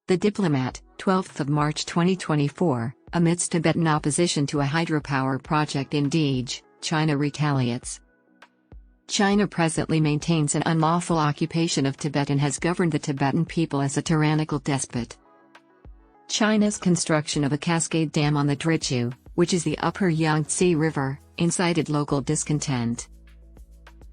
The diplomat, 12th of March 2024, amidst Tibetan opposition to a hydropower project in Dege, China retaliates. China presently maintains an unlawful occupation of Tibet and has governed the Tibetan people as a tyrannical despot. China's construction of a cascade dam on the Drichu, which is the upper Yangtze River, incited local discontent.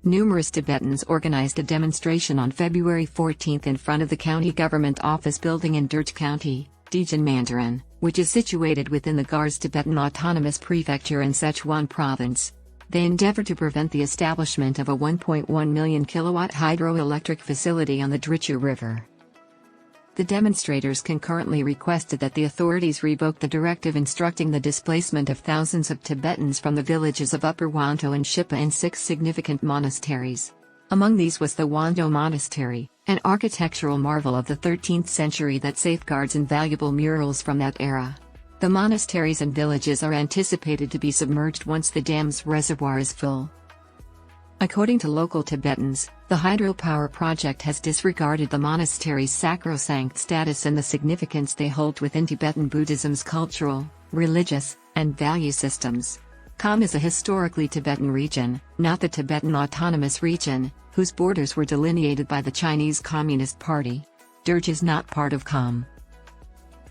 Numerous Tibetans organized a demonstration on February 14 in front of the county government office building in Derge County, Dege in Mandarin, which is situated within the Garze Tibetan Autonomous Prefecture in Sichuan Province. They endeavored to prevent the establishment of a 1.1 million kilowatt hydroelectric facility on the Drichu River. The demonstrators concurrently requested that the authorities revoke the directive instructing the displacement of thousands of Tibetans from the villages of Upper Wonto and Shipa and 6 significant monasteries. Among these was the Wonto Monastery, an architectural marvel of the 13th century that safeguards invaluable murals from that era. The monasteries and villages are anticipated to be submerged once the dam's reservoir is full. According to local Tibetans, the hydropower project has disregarded the monastery's sacrosanct status and the significance they hold within Tibetan Buddhism's cultural, religious, and value systems. Kham is a historically Tibetan region, not the Tibetan Autonomous Region, whose borders were delineated by the Chinese Communist Party. Derge is not part of Kham.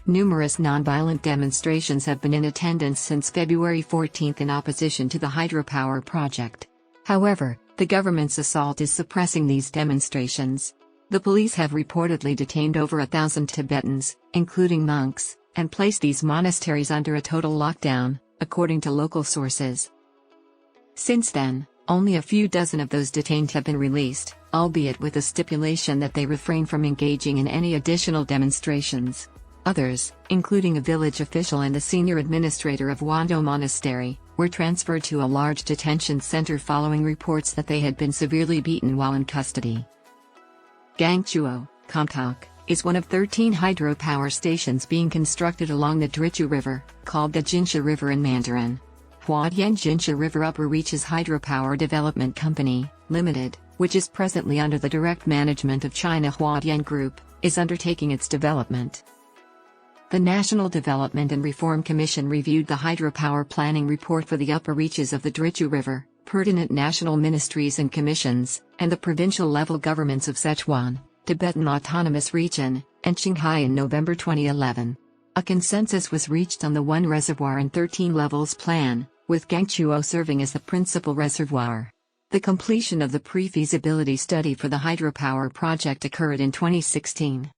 Numerous nonviolent demonstrations have been in attendance since February 14 in opposition to the hydropower project. However, the government's assault is suppressing these demonstrations. The police have reportedly detained over 1,000 Tibetans, including monks, and placed these monasteries under a total lockdown, according to local sources. Since then, only a few dozen of those detained have been released, albeit with a stipulation that they refrain from engaging in any additional demonstrations. Others, including a village official and the senior administrator of Wonto Monastery, were transferred to a large detention center following reports that they had been severely beaten while in custody. Gangchuo, Kamtok, is one of 13 hydropower stations being constructed along the Drichu River, called the Drichu River in Mandarin. Huadian Drichu River Upper Reaches Hydropower Development Company, Limited, which is presently under the direct management of China Huadian Group, is undertaking its development. The National Development and Reform Commission reviewed the hydropower planning report for the upper reaches of the Drichu River, pertinent national ministries and commissions, and the provincial-level governments of Sichuan, Tibetan Autonomous Region, and Shanghai in November 2011. A consensus was reached on the 1 reservoir and 13 levels plan, with Gangchuo serving as the principal reservoir. The completion of the pre-feasibility study for the hydropower project occurred in 2016.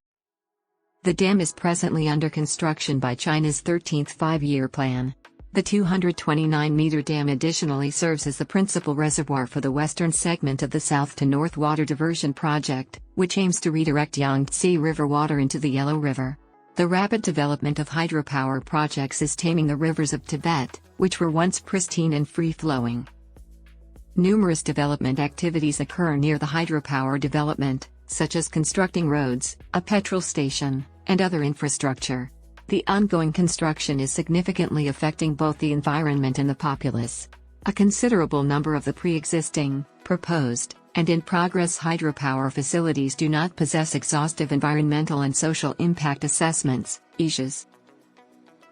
The dam is presently under construction by China's 13th five-year plan. The 229-meter dam additionally serves as the principal reservoir for the western segment of the south to north water diversion project, which aims to redirect Yangtze River water into the Yellow River. The rapid development of hydropower projects is taming the rivers of Tibet, which were once pristine and free-flowing. Numerous development activities occur near the hydropower development, such as constructing roads, a petrol station, and other infrastructure. The ongoing construction is significantly affecting both the environment and the populace. A considerable number of the pre-existing, proposed, and in-progress hydropower facilities do not possess exhaustive environmental and social impact assessments, EIAs.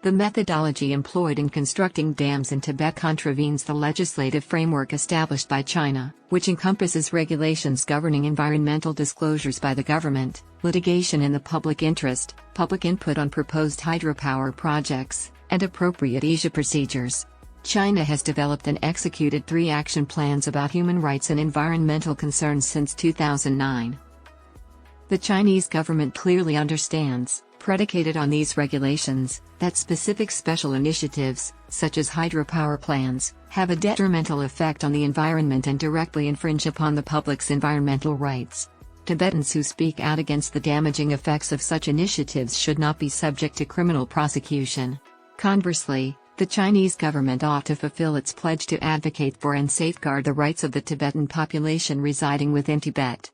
The methodology employed in constructing dams in Tibet contravenes the legislative framework established by China, which encompasses regulations governing environmental disclosures by the government, litigation in the public interest, public input on proposed hydropower projects, and appropriate EIA procedures. China has developed and executed 3 action plans about human rights and environmental concerns since 2009. The Chinese government clearly understands, predicated on these regulations, that specific special initiatives, such as hydropower plans, have a detrimental effect on the environment and directly infringe upon the public's environmental rights. Tibetans who speak out against the damaging effects of such initiatives should not be subject to criminal prosecution. Conversely, the Chinese government ought to fulfill its pledge to advocate for and safeguard the rights of the Tibetan population residing within Tibet.